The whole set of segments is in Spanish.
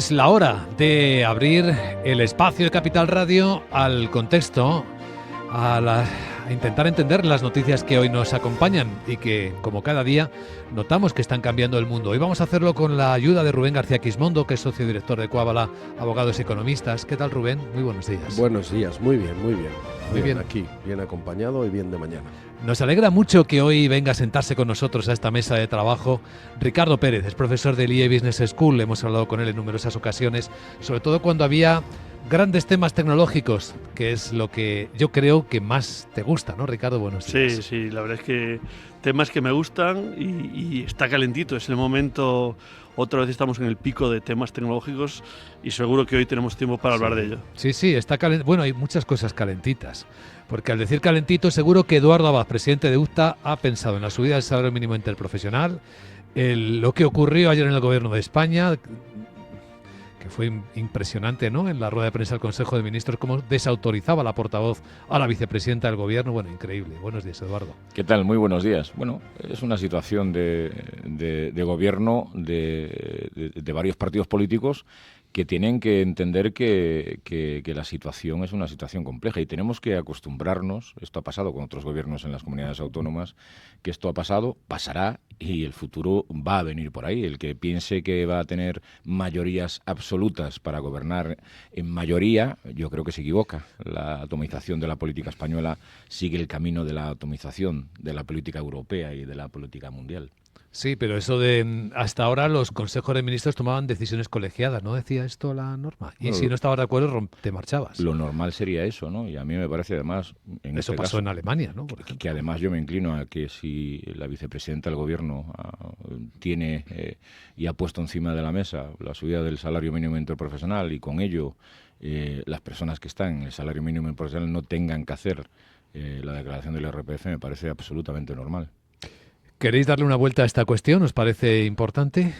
Es la hora de abrir el espacio de Capital Radio al contexto, a intentar entender las noticias que hoy nos acompañan y que, como cada día, notamos que están cambiando el mundo. Hoy vamos a hacerlo con la ayuda de Rubén García Quismondo, que es socio director de Cuábala, Abogados y Economistas. ¿Qué tal, Rubén? Muy buenos días. Buenos días, muy bien, muy bien. Muy bien. Aquí, bien acompañado y bien de mañana. Nos alegra mucho que hoy venga a sentarse con nosotros a esta mesa de trabajo Ricardo Pérez, es profesor del IE Business School. Hemos hablado con él en numerosas ocasiones, sobre todo cuando había grandes temas tecnológicos, que es lo que yo creo que más te gusta, ¿no, Ricardo? Buenos días. Sí, la verdad es que temas que me gustan y está calentito, es el momento. Otra vez estamos en el pico de temas tecnológicos y seguro que hoy tenemos tiempo para hablar de ello. Sí, está calentito. Bueno, hay muchas cosas calentitas, porque al decir calentito, seguro que Eduardo Abad, presidente de UCTA, ha pensado en la subida del salario mínimo interprofesional, lo que ocurrió ayer en el Gobierno de España, que fue impresionante, ¿no? En la rueda de prensa del Consejo de Ministros, cómo desautorizaba la portavoz a la vicepresidenta del Gobierno. Bueno, increíble. Buenos días, Eduardo. ¿Qué tal? Muy buenos días. Bueno, es una situación de gobierno de varios partidos políticos que tienen que entender que la situación es una situación compleja y tenemos que acostumbrarnos. Esto ha pasado con otros gobiernos en las comunidades autónomas, que esto ha pasado, pasará y el futuro va a venir por ahí. El que piense que va a tener mayorías absolutas para gobernar en mayoría, yo creo que se equivoca. La atomización de la política española sigue el camino de la atomización de la política europea y de la política mundial. Sí, pero eso de hasta ahora los consejos de ministros tomaban decisiones colegiadas, ¿no decía esto la norma? Y bueno, si no estabas de acuerdo, te marchabas. Lo normal sería eso, ¿no? Y a mí me parece además... Eso pasó en Alemania, ¿no? Que además yo me inclino a que si la vicepresidenta del Gobierno tiene y ha puesto encima de la mesa la subida del salario mínimo interprofesional y con ello las personas que están en el salario mínimo interprofesional no tengan que hacer la declaración del IRPF, me parece absolutamente normal. ¿Queréis darle una vuelta a esta cuestión? ¿Os parece importante?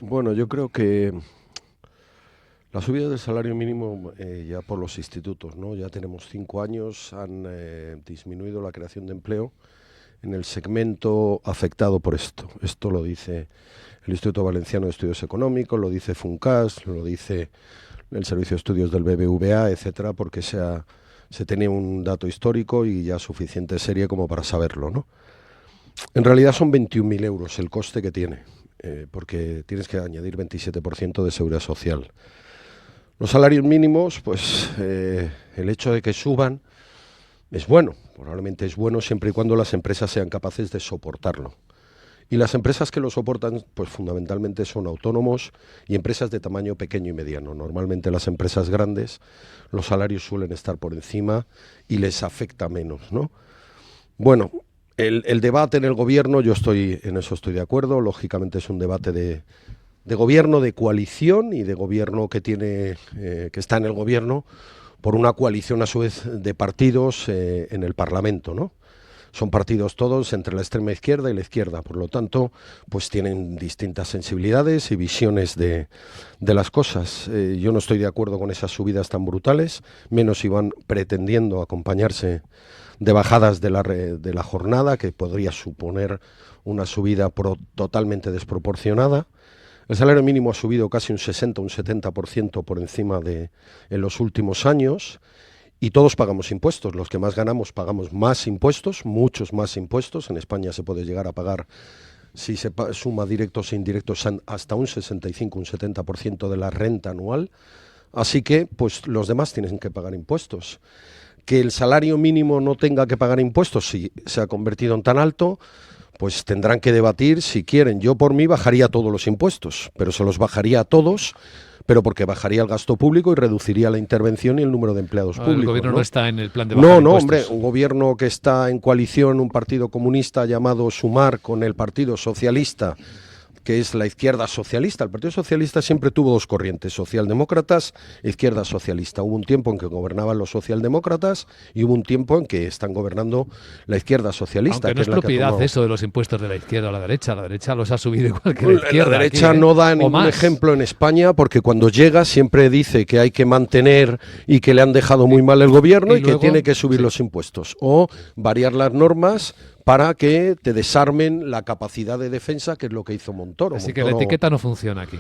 Bueno, yo creo que la subida del salario mínimo ya por los institutos, ¿no? Ya tenemos 5 años, han disminuido la creación de empleo en el segmento afectado por esto. Esto lo dice el Instituto Valenciano de Estudios Económicos, lo dice FUNCAS, lo dice el Servicio de Estudios del BBVA, etcétera, porque se tiene un dato histórico y ya suficiente serie como para saberlo, ¿no? En realidad son 21.000 euros el coste que tiene, porque tienes que añadir 27% de seguridad social. Los salarios mínimos, pues el hecho de que suban es bueno, probablemente es bueno siempre y cuando las empresas sean capaces de soportarlo. Y las empresas que lo soportan, pues fundamentalmente son autónomos y empresas de tamaño pequeño y mediano. Normalmente las empresas grandes, los salarios suelen estar por encima y les afecta menos, ¿no? Bueno, el debate en el gobierno, en eso estoy de acuerdo, lógicamente es un debate de gobierno, de coalición y de gobierno que está en el gobierno por una coalición a su vez de partidos en el Parlamento, ¿no? Son partidos todos entre la extrema izquierda y la izquierda, por lo tanto, pues tienen distintas sensibilidades y visiones de las cosas. Yo no estoy de acuerdo con esas subidas tan brutales, menos si van pretendiendo acompañarse de bajadas de la jornada, que podría suponer una subida totalmente desproporcionada. El salario mínimo ha subido casi un 60, un 70% por encima en los últimos años, y todos pagamos impuestos. Los que más ganamos pagamos más impuestos, muchos más impuestos. En España se puede llegar a pagar, si se suma directos e indirectos, hasta un 65, un 70% de la renta anual. Así que, pues los demás tienen que pagar impuestos. Que el salario mínimo no tenga que pagar impuestos si se ha convertido en tan alto, pues tendrán que debatir si quieren. Yo por mí bajaría todos los impuestos, pero se los bajaría a todos, pero porque bajaría el gasto público y reduciría la intervención y el número de empleados públicos. El gobierno no está en el plan de bajar impuestos. No, hombre, un gobierno que está en coalición, un partido comunista llamado Sumar con el Partido Socialista, que es la izquierda socialista. El Partido Socialista siempre tuvo dos corrientes, socialdemócratas e izquierda socialista. Hubo un tiempo en que gobernaban los socialdemócratas y hubo un tiempo en que están gobernando la izquierda socialista. Aunque no es propiedad eso de los impuestos de la izquierda a la derecha los ha subido igual que la izquierda. La derecha aquí, no da ningún ejemplo en España, porque cuando llega siempre dice que hay que mantener y que le han dejado muy mal el gobierno y luego, que tiene que subir los impuestos o variar las normas para que te desarmen la capacidad de defensa, que es lo que hizo Montoro. Así que la etiqueta no funciona aquí.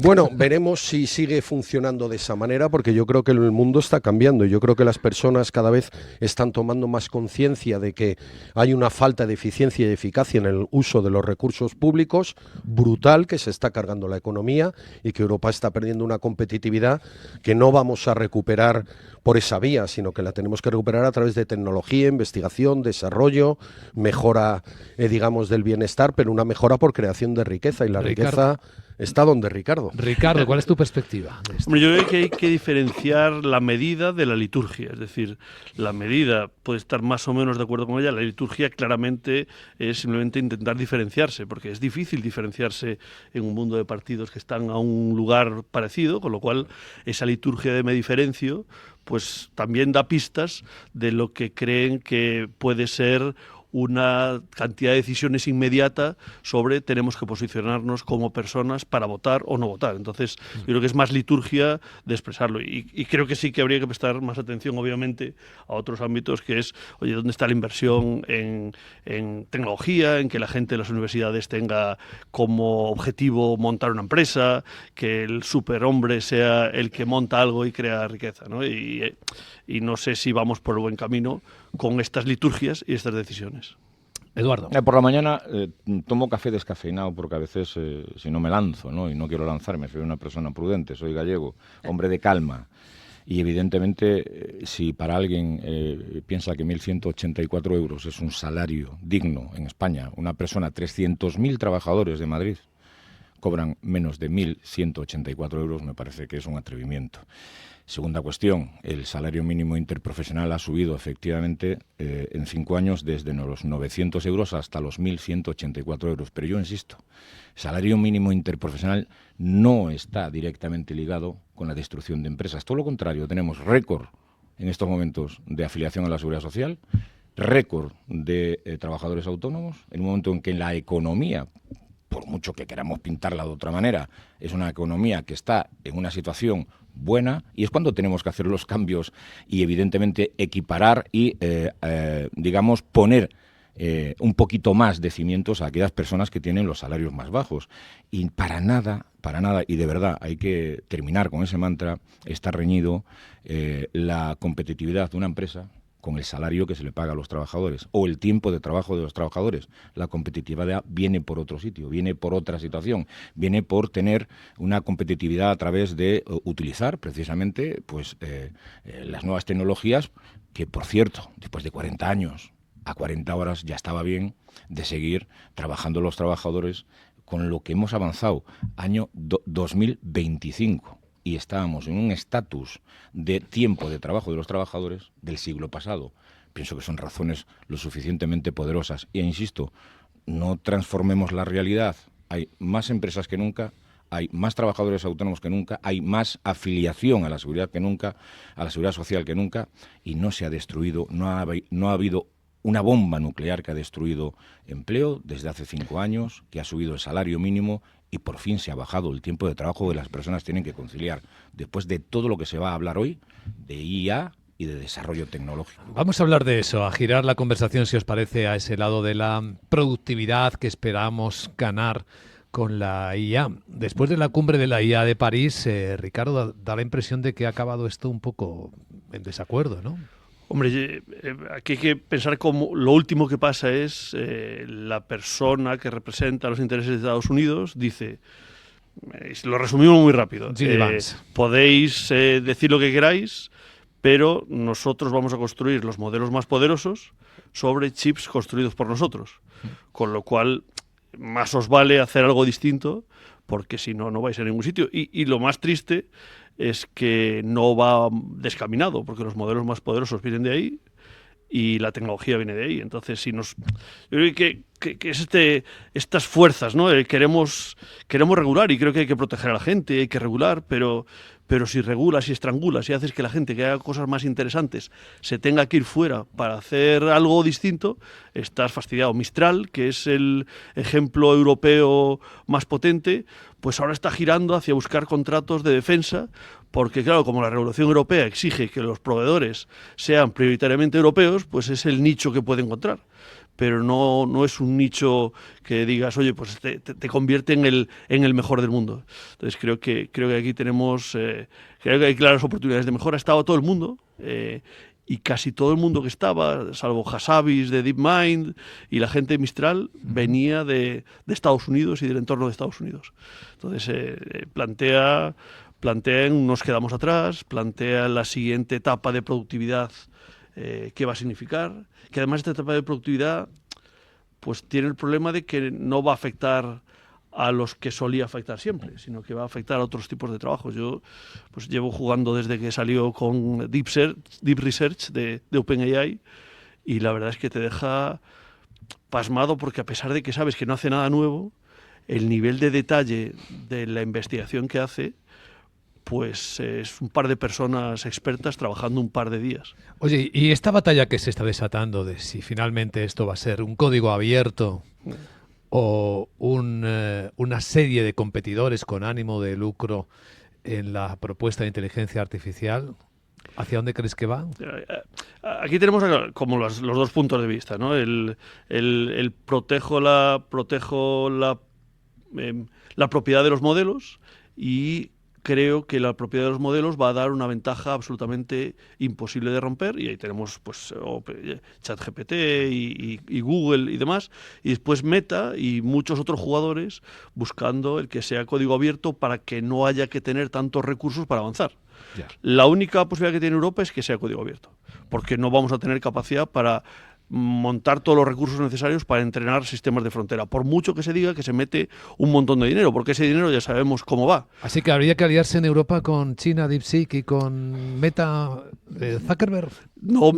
Bueno, veremos si sigue funcionando de esa manera, porque yo creo que el mundo está cambiando. Yo creo que las personas cada vez están tomando más conciencia de que hay una falta de eficiencia y eficacia en el uso de los recursos públicos brutal, que se está cargando la economía y que Europa está perdiendo una competitividad que no vamos a recuperar por esa vía, sino que la tenemos que recuperar a través de tecnología, investigación, desarrollo, mejora, digamos, del bienestar, pero una mejora por creación de riqueza, y la riqueza está donde, Ricardo. Ricardo, ¿cuál es tu perspectiva de esto? Hombre, yo creo que hay que diferenciar la medida de la liturgia. Es decir, la medida puede estar más o menos de acuerdo con ella. La liturgia claramente es simplemente intentar diferenciarse, porque es difícil diferenciarse en un mundo de partidos que están a un lugar parecido, con lo cual esa liturgia de me diferencio pues también da pistas de lo que creen que puede ser una cantidad de decisiones inmediata sobre tenemos que posicionarnos como personas para votar o no votar. Entonces, yo creo que es más liturgia de expresarlo. Y creo que sí que habría que prestar más atención, obviamente, a otros ámbitos, que es, oye, ¿dónde está la inversión en tecnología, en que la gente de las universidades tenga como objetivo montar una empresa, que el superhombre sea el que monta algo y crea riqueza, ¿no? Y no sé si vamos por el buen camino con estas liturgias y estas decisiones. Eduardo. Por la mañana tomo café descafeinado porque a veces si no me lanzo, ¿no? Y no quiero lanzarme, soy una persona prudente, soy gallego, hombre de calma. Y evidentemente, si para alguien piensa que 1.184 euros es un salario digno en España, una persona, 300.000 trabajadores de Madrid cobran menos de 1.184 euros, me parece que es un atrevimiento. Segunda cuestión, el salario mínimo interprofesional ha subido efectivamente en 5 años desde los 900 euros hasta los 1.184 euros. Pero yo insisto, el salario mínimo interprofesional no está directamente ligado con la destrucción de empresas. Todo lo contrario, tenemos récord en estos momentos de afiliación a la Seguridad Social, récord de trabajadores autónomos, en un momento en que la economía, por mucho que queramos pintarla de otra manera, es una economía que está en una situación buena, y es cuando tenemos que hacer los cambios y evidentemente equiparar y digamos poner un poquito más de cimientos a aquellas personas que tienen los salarios más bajos. Y para nada, y de verdad hay que terminar con ese mantra, está reñido la competitividad de una empresa con el salario que se le paga a los trabajadores o el tiempo de trabajo de los trabajadores. La competitividad viene por otro sitio, viene por otra situación, viene por tener una competitividad a través de utilizar precisamente pues las nuevas tecnologías, que por cierto, después de 40 años, a 40 horas ya estaba bien de seguir trabajando los trabajadores con lo que hemos avanzado, año 2025. Y estábamos en un estatus de tiempo de trabajo de los trabajadores del siglo pasado. Pienso que son razones lo suficientemente poderosas. E insisto, no transformemos la realidad. Hay más empresas que nunca, hay más trabajadores autónomos que nunca, hay más afiliación a la seguridad que nunca, a la seguridad social que nunca, y no se ha destruido, no ha habido una bomba nuclear que ha destruido empleo desde hace 5 años, que ha subido el salario mínimo y por fin se ha bajado el tiempo de trabajo que las personas tienen que conciliar, después de todo lo que se va a hablar hoy de IA y de desarrollo tecnológico. Vamos a hablar de eso, a girar la conversación, si os parece, a ese lado de la productividad que esperamos ganar con la IA. Después de la cumbre de la IA de París, Ricardo, da la impresión de que ha acabado esto un poco en desacuerdo, ¿no? Hombre, aquí hay que pensar como lo último que pasa es la persona que representa los intereses de Estados Unidos dice, lo resumimos muy rápido, podéis decir lo que queráis, pero nosotros vamos a construir los modelos más poderosos sobre chips construidos por nosotros, con lo cual más os vale hacer algo distinto, porque si no, no vais a ningún sitio. Y lo más triste es que no va descaminado, porque los modelos más poderosos vienen de ahí y la tecnología viene de ahí. Entonces, si nos, yo creo que es estas fuerzas, ¿no? Queremos regular, y creo que hay que proteger a la gente, hay que regular, pero si regulas y estrangulas y haces que la gente que haga cosas más interesantes se tenga que ir fuera para hacer algo distinto, estás fastidiado. Mistral, que es el ejemplo europeo más potente, pues ahora está girando hacia buscar contratos de defensa, porque claro, como la regulación europea exige que los proveedores sean prioritariamente europeos, pues es el nicho que puede encontrar. pero no es un nicho que digas, oye, pues te convierte en el mejor del mundo. Entonces creo que aquí tenemos, creo que hay claras oportunidades de mejora. Estaba todo el mundo, y casi todo el mundo que estaba, salvo Hassabis de DeepMind y la gente de Mistral, venía de Estados Unidos y del entorno de Estados Unidos. Entonces plantea nos quedamos atrás, plantea la siguiente etapa de productividad, qué va a significar, que además esta etapa de productividad pues tiene el problema de que no va a afectar a los que solía afectar siempre, sino que va a afectar a otros tipos de trabajos. Yo pues llevo jugando desde que salió con Deep Research de OpenAI, y la verdad es que te deja pasmado, porque a pesar de que sabes que no hace nada nuevo, el nivel de detalle de la investigación que hace, pues es un par de personas expertas trabajando un par de días. Oye, ¿y esta batalla que se está desatando de si finalmente esto va a ser un código abierto o una serie de competidores con ánimo de lucro en la propuesta de inteligencia artificial, ¿hacia dónde crees que va? Aquí tenemos como los dos puntos de vista, ¿no? El protejo la propiedad de los modelos, y creo que la propiedad de los modelos va a dar una ventaja absolutamente imposible de romper, y ahí tenemos pues ChatGPT y Google y demás, y después Meta y muchos otros jugadores buscando el que sea código abierto para que no haya que tener tantos recursos para avanzar. Ya. La única posibilidad que tiene Europa es que sea código abierto, porque no vamos a tener capacidad para montar todos los recursos necesarios para entrenar sistemas de frontera, por mucho que se diga que se mete un montón de dinero, porque ese dinero ya sabemos cómo va. Así que habría que aliarse en Europa con China, DeepSeek, y con Meta, Zuckerberg. No,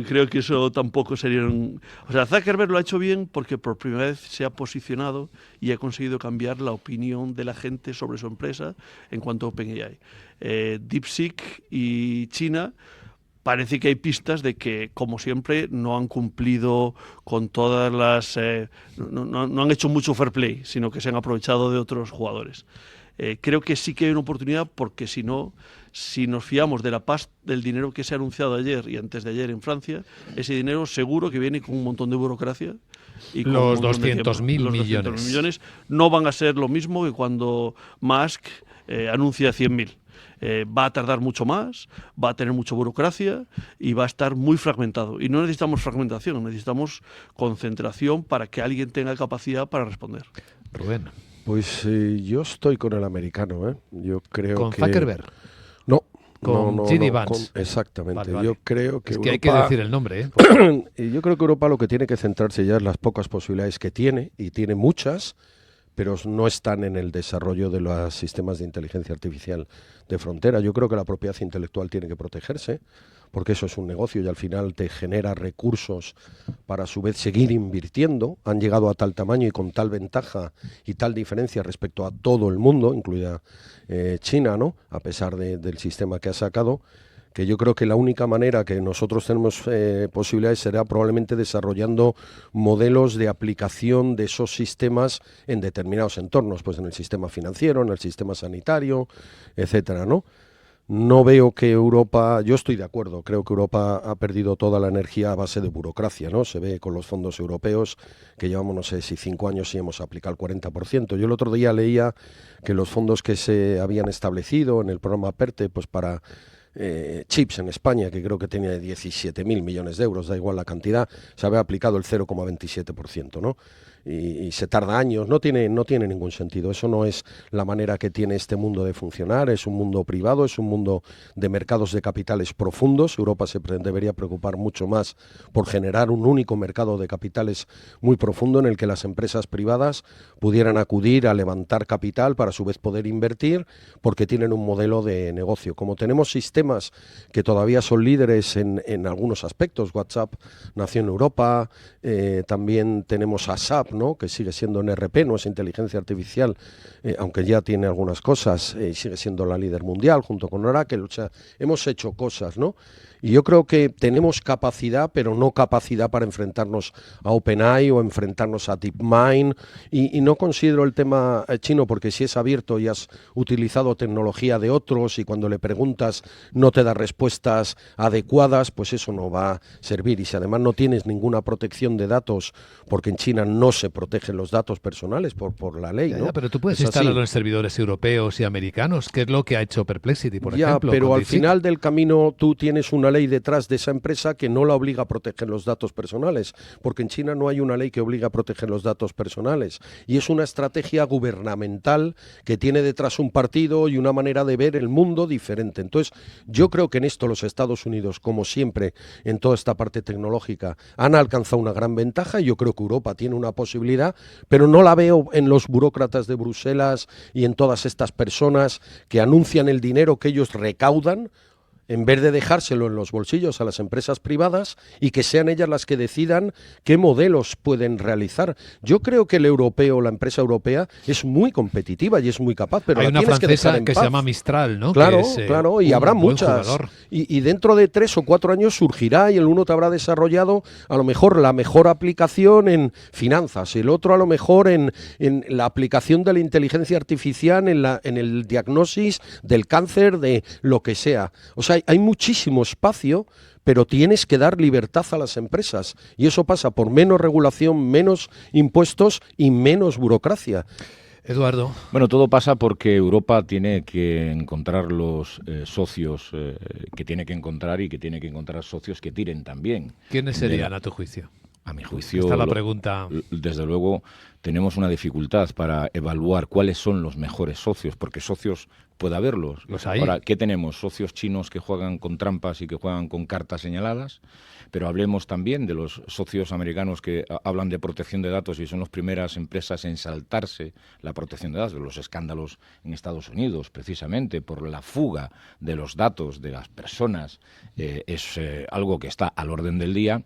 creo que eso tampoco sería O sea, Zuckerberg lo ha hecho bien porque por primera vez se ha posicionado y ha conseguido cambiar la opinión de la gente sobre su empresa en cuanto a OpenAI. DeepSeek y China, parece que hay pistas de que, como siempre, no han cumplido con todas las... no han hecho mucho fair play, sino que se han aprovechado de otros jugadores. Creo que sí que hay una oportunidad, porque si no, si nos fiamos de la pasta del dinero que se ha anunciado ayer y antes de ayer en Francia, ese dinero seguro que viene con un montón de burocracia. Y con Los 200.000 millones. 200.000 millones no van a ser lo mismo que cuando Musk anuncia 100.000. Va a tardar mucho más, va a tener mucha burocracia y va a estar muy fragmentado. Y no necesitamos fragmentación, necesitamos concentración para que alguien tenga capacidad para responder. Rubén. Pues yo estoy con el americano, ¿eh? Yo creo ¿Con que... Zuckerberg? No. Con J.D. Vance. Exactamente. Vale. Yo creo que es que Europa... hay que decir el nombre, ¿eh? Y yo creo que Europa lo que tiene que centrarse ya es las pocas posibilidades que tiene, y tiene muchas, pero no están en el desarrollo de los sistemas de inteligencia artificial de frontera. Yo creo que la propiedad intelectual tiene que protegerse, porque eso es un negocio y al final te genera recursos para a su vez seguir invirtiendo. Han llegado a tal tamaño y con tal ventaja y tal diferencia respecto a todo el mundo, incluida China, ¿no? A pesar del sistema que ha sacado, que yo creo que la única manera que nosotros tenemos posibilidades será probablemente desarrollando modelos de aplicación de esos sistemas en determinados entornos, pues en el sistema financiero, en el sistema sanitario, etcétera, ¿no? No veo que Europa, yo estoy de acuerdo, creo que Europa ha perdido toda la energía a base de burocracia, ¿no? Se ve con los fondos europeos que llevamos, no sé si 5 años y hemos aplicado el 40%. Yo el otro día leía que los fondos que se habían establecido en el programa PERTE, pues para chips en España, que creo que tenía 17.000 millones de euros, da igual la cantidad, se había aplicado el 0,27%, ¿no? Y se tarda años, no tiene ningún sentido. Eso no es la manera que tiene este mundo de funcionar. Es un mundo privado, es un mundo de mercados de capitales profundos. Europa se debería preocupar mucho más por generar un único mercado de capitales muy profundo en el que las empresas privadas pudieran acudir a levantar capital para a su vez poder invertir, porque tienen un modelo de negocio. Como tenemos sistemas que todavía son líderes en algunos aspectos, WhatsApp nació en Europa, también tenemos a SAP, ¿no? Que sigue siendo NRP, no es inteligencia artificial, aunque ya tiene algunas cosas, sigue siendo la líder mundial junto con Oracle. O sea, hemos hecho cosas, ¿no? Y yo creo que tenemos capacidad, pero no capacidad para enfrentarnos a OpenAI o enfrentarnos a DeepMind. Y no considero el tema chino, porque si es abierto y has utilizado tecnología de otros y cuando le preguntas no te da respuestas adecuadas, pues eso no va a servir. Y si además no tienes ninguna protección de datos, porque en China no se protegen los datos personales por la ley, ¿no? Pero tú puedes Es instalarlo así. en servidores europeos y americanos, que es lo que ha hecho Perplexity, por ejemplo. Pero con al DeepSeek. final del camino tú tienes una ley detrás de esa empresa que no la obliga a proteger los datos personales, porque en China no hay una ley que obliga a proteger los datos personales. Y es una estrategia gubernamental que tiene detrás un partido y una manera de ver el mundo diferente. Entonces, yo creo que en esto los Estados Unidos, como siempre en toda esta parte tecnológica, han alcanzado una gran ventaja y yo creo que Europa tiene una posibilidad, pero no la veo en los burócratas de Bruselas y en todas estas personas que anuncian el dinero que ellos recaudan, en vez de dejárselo en los bolsillos a las empresas privadas y que sean ellas las que decidan qué modelos pueden realizar. Yo creo que el europeo, la empresa europea, es muy competitiva y es muy capaz, pero hay la una tienes que dejar francesa en que paz. se llama Mistral, ¿no? Claro, que es, claro, y un habrá buen muchas. jugador. Y dentro de 3 o 4 años surgirá y el uno te habrá desarrollado a lo mejor la mejor aplicación en finanzas, el otro a lo mejor en la aplicación de la inteligencia artificial en el diagnosis del cáncer, de lo que sea. O sea, hay muchísimo espacio, pero tienes que dar libertad a las empresas y eso pasa por menos regulación, menos impuestos y menos burocracia. Eduardo. Bueno, todo pasa porque Europa tiene que encontrar los socios que tiene que encontrar y que tiene que encontrar socios que tiren también. ¿Quiénes serían, a tu juicio? A mi juicio, Esta es la pregunta. Desde luego, tenemos una dificultad para evaluar cuáles son los mejores socios, porque socios puede haberlos. Los hay. Ahora, ¿qué tenemos? Socios chinos que juegan con trampas y que juegan con cartas señaladas, pero hablemos también de los socios americanos que hablan de protección de datos y son las primeras empresas en saltarse la protección de datos, los escándalos en Estados Unidos, precisamente por la fuga de los datos de las personas, es algo que está al orden del día.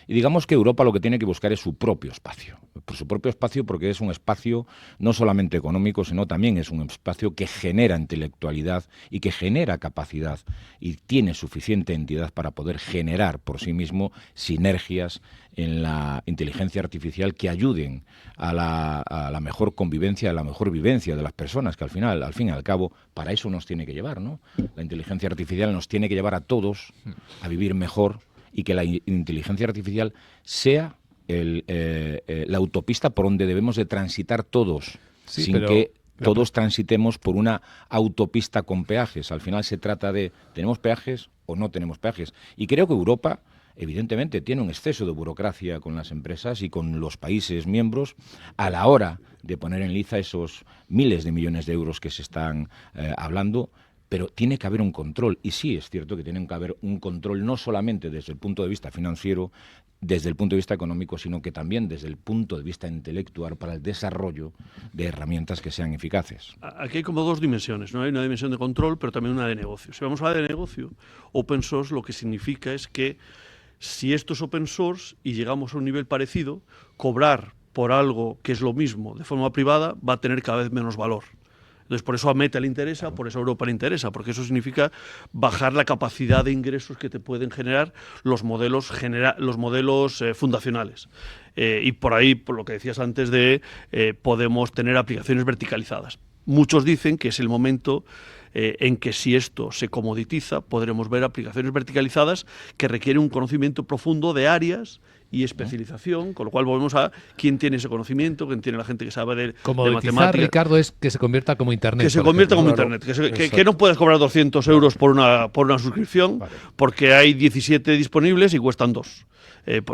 Y digamos que Europa lo que tiene que buscar es su propio espacio. Por su propio espacio, porque es un espacio no solamente económico, sino también es un espacio que genera intelectualidad y que genera capacidad y tiene suficiente entidad para poder generar por sí mismo sinergias en la inteligencia artificial que ayuden a la mejor convivencia, a la mejor vivencia de las personas, que al fin y al cabo, para eso nos tiene que llevar, ¿no? La inteligencia artificial nos tiene que llevar a todos a vivir mejor y que la inteligencia artificial sea la autopista por donde debemos de transitar todos, Sí, sin pero que todos transitemos por una autopista con peajes. Al final se trata de, ¿tenemos peajes o no tenemos peajes? Y creo que Europa, evidentemente, tiene un exceso de burocracia con las empresas y con los países miembros a la hora de poner en liza esos miles de millones de euros que se están hablando. Pero tiene que haber un control, y sí es cierto que tiene que haber un control no solamente desde el punto de vista financiero, desde el punto de vista económico, sino que también desde el punto de vista intelectual para el desarrollo de herramientas que sean eficaces. Aquí hay como dos dimensiones, ¿no? Hay una dimensión de control, pero también una de negocio. Si vamos a hablar de negocio, open source lo que significa es que si esto es open source y llegamos a un nivel parecido, cobrar por algo que es lo mismo de forma privada va a tener cada vez menos valor. Entonces, por eso a Meta le interesa, por eso a Europa le interesa, porque eso significa bajar la capacidad de ingresos que te pueden generar los modelos fundacionales. Y por ahí, por lo que decías antes podemos tener aplicaciones verticalizadas. Muchos dicen que es el momento en que si esto se comoditiza, podremos ver aplicaciones verticalizadas que requieren un conocimiento profundo de áreas y especialización, con lo cual volvemos a quién tiene ese conocimiento, quién tiene la gente que sabe de matemáticas. Ricardo, es que se convierta como Internet. Que se convierta como Internet, que no puedes cobrar 200 euros por una suscripción, porque hay 17 disponibles y cuestan 2.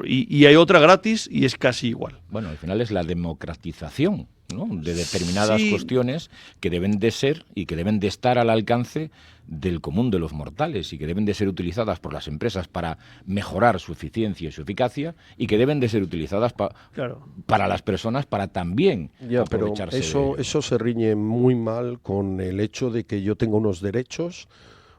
Y hay otra gratis y es casi igual. Bueno, al final es la democratización, ¿no?, de determinadas cuestiones que deben de ser y que deben de estar al alcance del común de los mortales y que deben de ser utilizadas por las empresas para mejorar su eficiencia y su eficacia y que deben de ser utilizadas para las personas para también aprovecharse. Pero eso se riñe muy mal con el hecho de que yo tengo unos derechos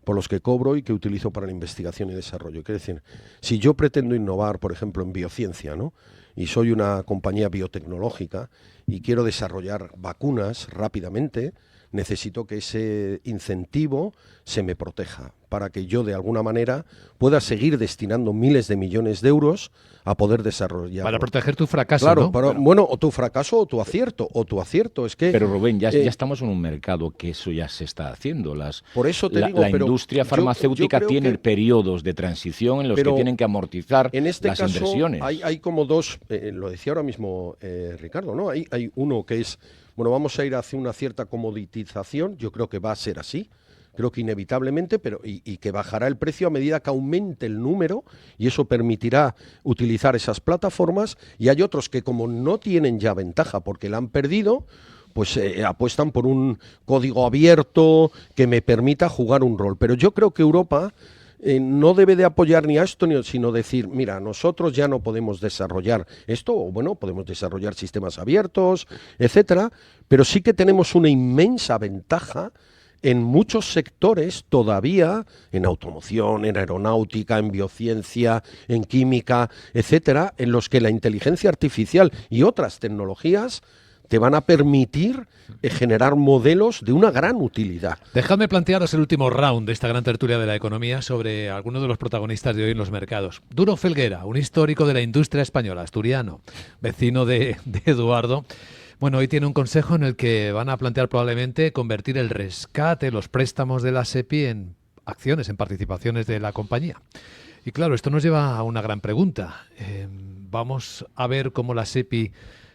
por los que cobro y que utilizo para la investigación y desarrollo. Quiero decir, si yo pretendo innovar, por ejemplo, en biociencia, ¿no?, y soy una compañía biotecnológica y quiero desarrollar vacunas rápidamente, necesito que ese incentivo se me proteja. para que yo de alguna manera pueda seguir destinando miles de millones de euros a poder desarrollar. Para proteger tu fracaso, claro, ¿no? Bueno, o tu fracaso o tu acierto. Es que... Pero Rubén, ya estamos en un mercado que eso ya se está haciendo. Por eso te digo, la industria farmacéutica tiene periodos de transición en los que tienen que amortizar en este las caso, inversiones. Hay como dos, lo decía ahora mismo Ricardo, ¿no? Hay uno que es, bueno, vamos a ir hacia una cierta comoditización, yo creo que va a ser así. Creo que inevitablemente, pero y que bajará el precio a medida que aumente el número, y eso permitirá utilizar esas plataformas. Y hay otros que, como no tienen ya ventaja porque la han perdido, pues apuestan por un código abierto que me permita jugar un rol. Pero yo creo que Europa no debe de apoyar ni a esto, sino decir, mira, nosotros ya no podemos desarrollar esto, o bueno, podemos desarrollar sistemas abiertos, etcétera, pero sí que tenemos una inmensa ventaja en muchos sectores todavía, en automoción, en aeronáutica, en biociencia, en química, etcétera, en los que la inteligencia artificial y otras tecnologías te van a permitir generar modelos de una gran utilidad. Dejadme plantearos el último round de esta gran tertulia de la economía sobre algunos de los protagonistas de hoy en los mercados. Duro Felguera, un histórico de la industria española, asturiano, vecino de Eduardo. Bueno, hoy tiene un consejo en el que van a plantear probablemente convertir el rescate, los préstamos de la SEPI en acciones, en participaciones de la compañía. Y claro, esto nos lleva a una gran pregunta. Vamos a ver cómo la SEPI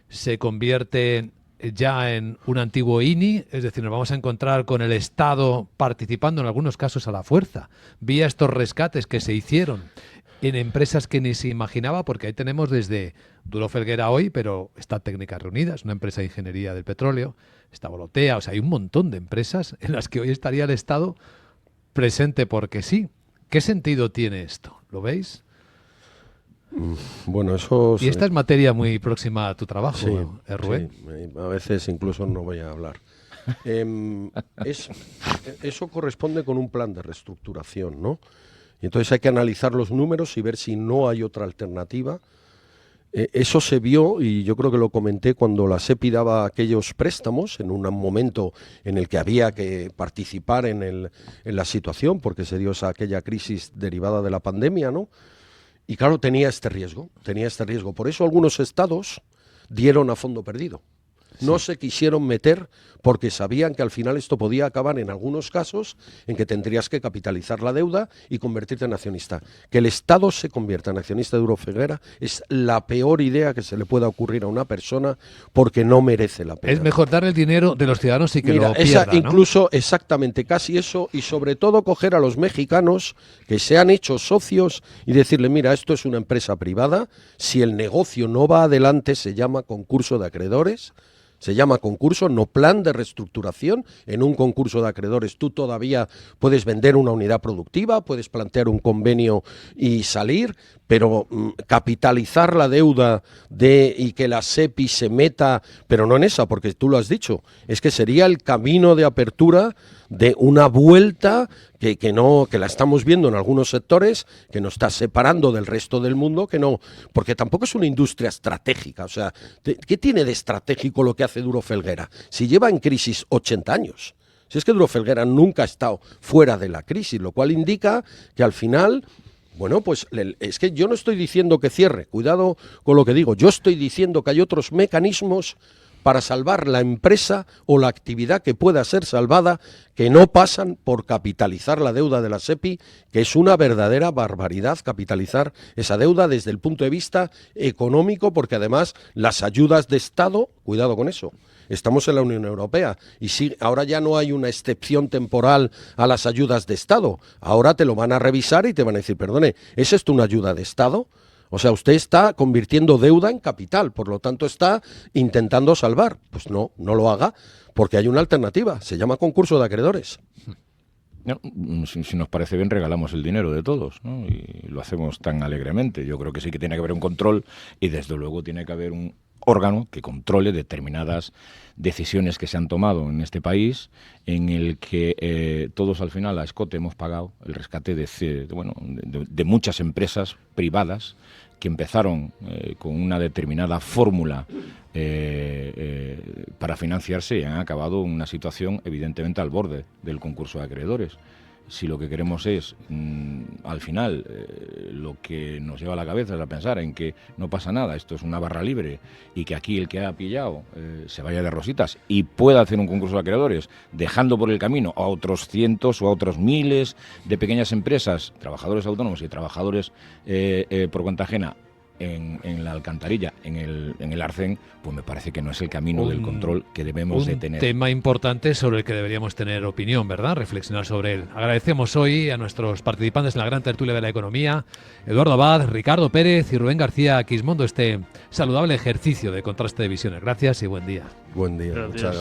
se convierte ya en un antiguo INI, es decir, nos vamos a encontrar con el Estado participando en algunos casos a la fuerza, vía estos rescates que se hicieron en empresas que ni se imaginaba, porque ahí tenemos desde Duro Felguera hoy, pero está Técnicas Reunidas, una empresa de ingeniería del petróleo, está Volotea, o sea, hay un montón de empresas en las que hoy estaría el Estado presente porque sí. ¿Qué sentido tiene esto? ¿Lo veis? Bueno, eso... Y esta es materia muy próxima a tu trabajo, sí, Rubén. Sí, a veces incluso no voy a hablar. Eso corresponde con un plan de reestructuración, ¿no? Y entonces hay que analizar los números y ver si no hay otra alternativa. Eso se vio, y yo creo que lo comenté cuando la SEPI daba aquellos préstamos, en un momento en el que había que participar en la situación, porque se dio aquella crisis derivada de la pandemia, ¿no? Y claro, tenía este riesgo. Por eso algunos estados dieron a fondo perdido. No se quisieron meter porque sabían que al final esto podía acabar en algunos casos en que tendrías que capitalizar la deuda y convertirte en accionista. Que el Estado se convierta en accionista de Duro Felguera es la peor idea que se le pueda ocurrir a una persona porque no merece la pena. Es mejor dar el dinero de los ciudadanos y que lo pierda, ¿no? Incluso, exactamente, casi eso, y sobre todo coger a los mexicanos que se han hecho socios y decirle, mira, esto es una empresa privada, si el negocio no va adelante se llama concurso de acreedores. Se llama concurso, no plan de reestructuración. En un concurso de acreedores tú todavía puedes vender una unidad productiva, puedes plantear un convenio y salir, pero capitalizar la deuda y que la SEPI se meta, pero no en esa, porque tú lo has dicho, es que sería el camino de apertura de una vuelta que la estamos viendo en algunos sectores, que nos está separando del resto del mundo, que no, porque tampoco es una industria estratégica. O sea, ¿qué tiene de estratégico lo que hace Duro Felguera? Si lleva en crisis 80 años. Si es que Duro Felguera nunca ha estado fuera de la crisis, lo cual indica que al final... Bueno, pues es que yo no estoy diciendo que cierre, cuidado con lo que digo, yo estoy diciendo que hay otros mecanismos para salvar la empresa o la actividad que pueda ser salvada, que no pasan por capitalizar la deuda de la SEPI, que es una verdadera barbaridad capitalizar esa deuda desde el punto de vista económico, porque además las ayudas de Estado, cuidado con eso, estamos en la Unión Europea y sí, ahora ya no hay una excepción temporal a las ayudas de Estado, ahora te lo van a revisar y te van a decir, perdone, ¿es esto una ayuda de Estado? O sea, usted está convirtiendo deuda en capital, por lo tanto está intentando salvar. Pues no lo haga, porque hay una alternativa, se llama concurso de acreedores. No, si nos parece bien, regalamos el dinero de todos, ¿no? Y lo hacemos tan alegremente. Yo creo que sí que tiene que haber un control y desde luego tiene que haber un órgano que controle determinadas decisiones que se han tomado en este país, en el que todos al final a escote hemos pagado el rescate de muchas empresas privadas que empezaron con una determinada fórmula para financiarse y han acabado en una situación evidentemente al borde del concurso de acreedores. si lo que queremos es, al final, lo que nos lleva a la cabeza es a pensar en que no pasa nada, esto es una barra libre, y que aquí el que ha pillado se vaya de rositas y pueda hacer un concurso de acreedores, dejando por el camino a otros cientos o a otros miles de pequeñas empresas, trabajadores autónomos y trabajadores por cuenta ajena, en la alcantarilla, en el arcén, pues me parece que no es el camino del control que debemos de tener. Un tema importante sobre el que deberíamos tener opinión, ¿verdad? Reflexionar sobre él. Agradecemos hoy a nuestros participantes en la gran tertulia de la economía, Eduardo Abad, Ricardo Pérez y Rubén García Quismondo, este saludable ejercicio de contraste de visiones. Gracias y buen día. Buen día. Gracias. Muchas gracias.